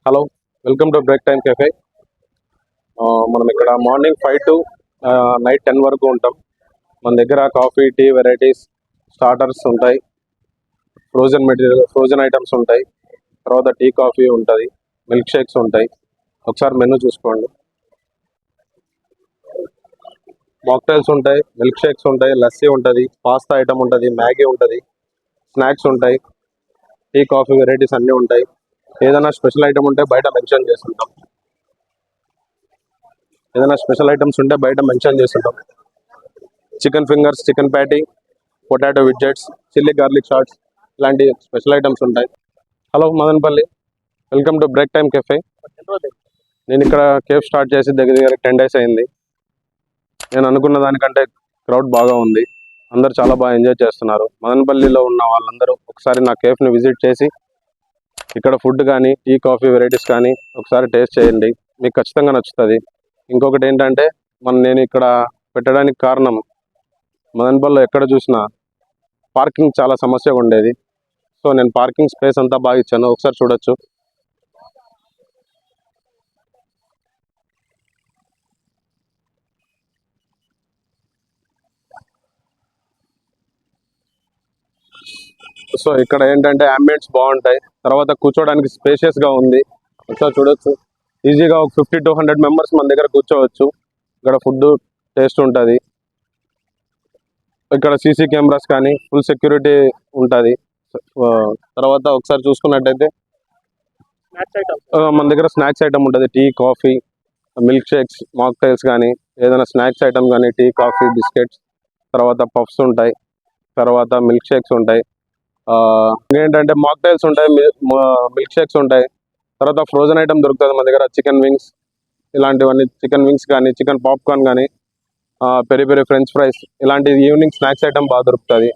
Hello, welcome to break time cafe. మనం ఇక్కడ morning 5 to night 10 వరకు ఉంటాం. మన దగ్గర కాఫీ, టీ వెరైటీస్, స్టార్టర్స్ ఉంటాయి, ఫ్రోజన్ ఐటమ్స్ ఉంటాయి, తర్వాత టీ కాఫీ ఉంటుంది, మిల్క్ షేక్స్ ఉంటాయి. ఒకసారి మెనూ చూసుకోండి. మాక్టైల్స్ ఉంటాయి, మిల్క్ షేక్స్ ఉంటాయి, లస్సీ ఉంటుంది, పాస్తా ఐటమ్ ఉంటుంది, మ్యాగీ ఉంటుంది, స్నాక్స్ ఉంటాయి, టీ కాఫీ వెరైటీస్ అన్నీ ఉంటాయి. ఏదైనా స్పెషల్ ఐటమ్ ఉంటే బయట మెన్షన్ చేస్తుంటాం. Chicken fingers, chicken patty, potato wedges, chilli garlic shorts ఇలాంటి స్పెషల్ ఐటమ్స్ ఉంటాయి. Hello Madanapalle, welcome to break time cafe. నేను ఇక్కడ కేఫ్ స్టార్ట్ చేసి దగ్గర 10 days అయింది. నేను అనుకున్న దానికంటే క్రౌడ్ బాగా ఉంది. అందరు చాలా బాగా ఎంజాయ్ చేస్తున్నారు. మదనపల్లిలో ఉన్న వాళ్ళందరూ ఒకసారి నా కేఫ్ని విజిట్ చేసి ఇక్కడ ఫుడ్ కానీ, టీ కాఫీ వెరైటీస్ కానీ ఒకసారి టేస్ట్ చేయండి, మీకు ఖచ్చితంగా నచ్చుతుంది. ఇంకొకటి ఏంటంటే నేను ఇక్కడ పెట్టడానికి కారణం, మదనపల్లిలో ఎక్కడ చూసినా పార్కింగ్ చాలా సమస్యగా ఉండేది. సో నేను పార్కింగ్ స్పేస్ అంతా బాగా ఇచ్చాను, ఒకసారి చూడొచ్చు. సో ఇక్కడ ఏంటంటే అంబియన్స్ బాగుంటాయి, తర్వాత కూర్చోడానికి స్పేషియస్గా ఉంది. ఒకసారి చూడొచ్చు. ఈజీగా ఒక 50 to 100 మెంబర్స్ మన దగ్గర కూర్చోవచ్చు. ఇక్కడ ఫుడ్ టేస్ట్ ఉంటుంది. ఇక్కడ సీసీ కెమెరాస్ కానీ ఫుల్ సెక్యూరిటీ ఉంటుంది. తర్వాత ఒకసారి చూసుకున్నట్టయితే మన దగ్గర స్నాక్స్ ఐటమ్ ఉంటుంది, tea coffee, milk shakes, mocktails కానీ ఏదైనా స్నాక్స్ ఐటమ్ కానీ, టీ కాఫీ, బిస్కెట్స్, తర్వాత పఫ్స్ ఉంటాయి, తర్వాత మిల్క్ షేక్స్ ఉంటాయి. ఏంటంటే మాక్టైల్స్ ఉంటాయి, మిల్క్ షేక్స్ ఉంటాయి, తర్వాత ఫ్రోజన్ ఐటమ్ దొరుకుతుంది మన దగ్గర. చికెన్ వింగ్స్ ఇలాంటివన్నీ, చికెన్ వింగ్స్ కానీ, చికెన్ పాప్కార్న్ కానీ, పెరి పెరి ఫ్రెంచ్ ఫ్రైస్ ఇలాంటి ఈవినింగ్ స్నాక్స్ ఐటమ్ బాగా దొరుకుతుంది.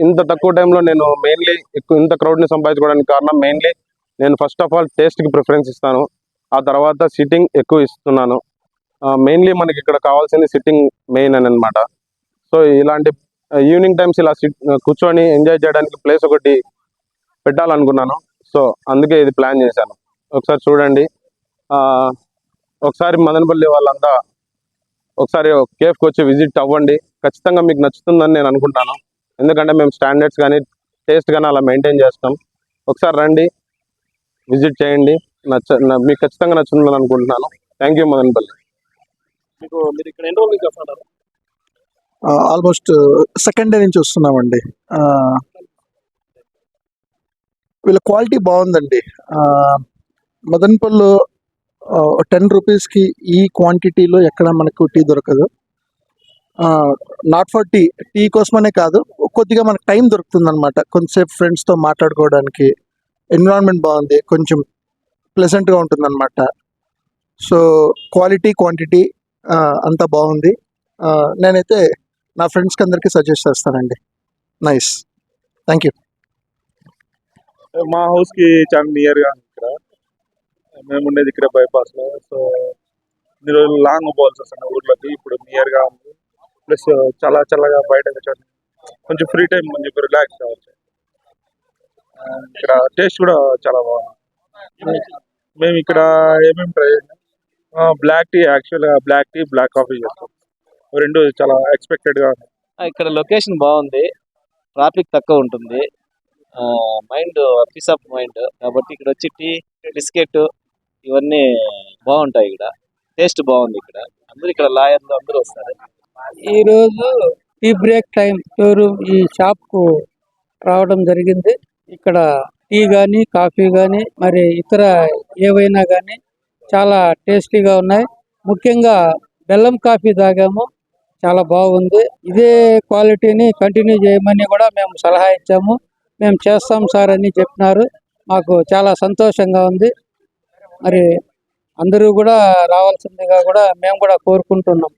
ఇంత తక్కువ టైంలో నేను మెయిన్లీ ఇంత క్రౌడ్ని సంపాదించుకోవడానికి కారణం, మెయిన్లీ నేను ఫస్ట్ ఆఫ్ ఆల్ టేస్ట్కి ప్రిఫరెన్స్ ఇస్తాను, ఆ తర్వాత సిట్టింగ్ ఎక్కువ ఇస్తున్నాను. మెయిన్లీ మనకి ఇక్కడ కావాల్సింది సిట్టింగ్ మెయిన్ అని అనమాట. సో ఇలాంటి ఈవినింగ్ టైమ్స్ ఇలా కూర్చొని ఎంజాయ్ చేయడానికి ప్లేస్ ఒకటి పెట్టాలనుకున్నాను. సో అందుకే ఇది ప్లాన్ చేశాను. ఒకసారి చూడండి. ఒకసారి మదనపల్లి వాళ్ళంతా ఒకసారి కేఫ్కి వచ్చి విజిట్ అవ్వండి, ఖచ్చితంగా మీకు నచ్చుతుందని నేను అనుకుంటాను. ఎందుకంటే మేము స్టాండర్డ్స్ కానీ టేస్ట్ కానీ అలా మెయింటైన్ చేస్తాం. ఒకసారి రండి, విజిట్ చేయండి, మీకు ఖచ్చితంగా నచ్చుతుందని అనుకుంటున్నాను. Thank you Madanapalle. మీరు ఇక్కడ ఎన్ని రోజులు చేస్తున్నారు? ఆల్మోస్ట్ సెకండ్ డే నుంచి వస్తున్నామండి. వీళ్ళ క్వాలిటీ బాగుందండి. మదనపల్లిలో 10 రూపీస్కి ఈ క్వాంటిటీలో ఎక్కడ మనకు టీ దొరకదు. నాట్ ఫర్ టీ కోసమనే కాదు, కొద్దిగా మనకు టైం దొరుకుతుంది అనమాట. కొంచెంసేపు ఫ్రెండ్స్తో మాట్లాడుకోవడానికి. ఎన్విరాన్మెంట్ బాగుంది, కొంచెం ప్లెజెంట్గా ఉంటుంది అనమాట. సో క్వాలిటీ, క్వాంటిటీ అంతా బాగుంది. నేనైతే నా ఫ్రెండ్స్కి అందరికీ సజెస్ట్ చేస్తానండి. Nice, thank you. మా హౌస్కి చాలా నియర్గా ఇక్కడ, మేము ఉండేది ఇక్కడ బైపాస్లో. సో ఇన్ని రోజులు లాంగ్ పోవాల్సి వస్తుంది ఊర్లోకి, ఇప్పుడు నియర్గా ఉంది. ప్లస్ చాలా చల్లగా బయట కొంచెం ఫ్రీ టైం, కొంచెం రిలాక్స్ కావచ్చు. ఇక్కడ టేస్ట్ కూడా చాలా బాగుంది. మేము ఇక్కడ ఏమేమి ట్రై చేసాం, బ్లాక్ టీ, యాక్చువల్గా బ్లాక్ టీ, బ్లాక్ కాఫీ చేస్తాం. రెండు చాలా ఎక్స్పెక్టెడ్గా ఉన్నాయి. ఇక్కడ లొకేషన్ బాగుంది, ట్రాఫిక్ తక్కువ ఉంటుంది, మైండ్ పీస్ ఆఫ్ మైండ్. కాబట్టి ఇక్కడ వచ్చి టీ, బిస్కెట్ ఇవన్నీ బాగుంటాయి. ఇక్కడ టేస్ట్ బాగుంది. ఇక్కడ అందరూ, ఇక్కడ లాయర్లు అందరూ వస్తారు. ఈరోజు టీ బ్రేక్ టైం ఈ షాప్ కు రావడం జరిగింది. ఇక్కడ టీ గాని, కాఫీ గాని, మరి ఇతర ఏవైనా గాని చాలా టేస్టీగా ఉన్నాయి. ముఖ్యంగా బెల్లం కాఫీ తాగాము, చాలా బాగుంది. ఇదే క్వాలిటీని కంటిన్యూ చేయమని కూడా మేము సలహా ఇచ్చాము. మేము చేస్తాం సార్ అని చెప్పినారు. మాకు చాలా సంతోషంగా ఉంది. మరి అందరూ కూడా రావాల్సిందిగా కూడా మేము కూడా కోరుకుంటున్నాం.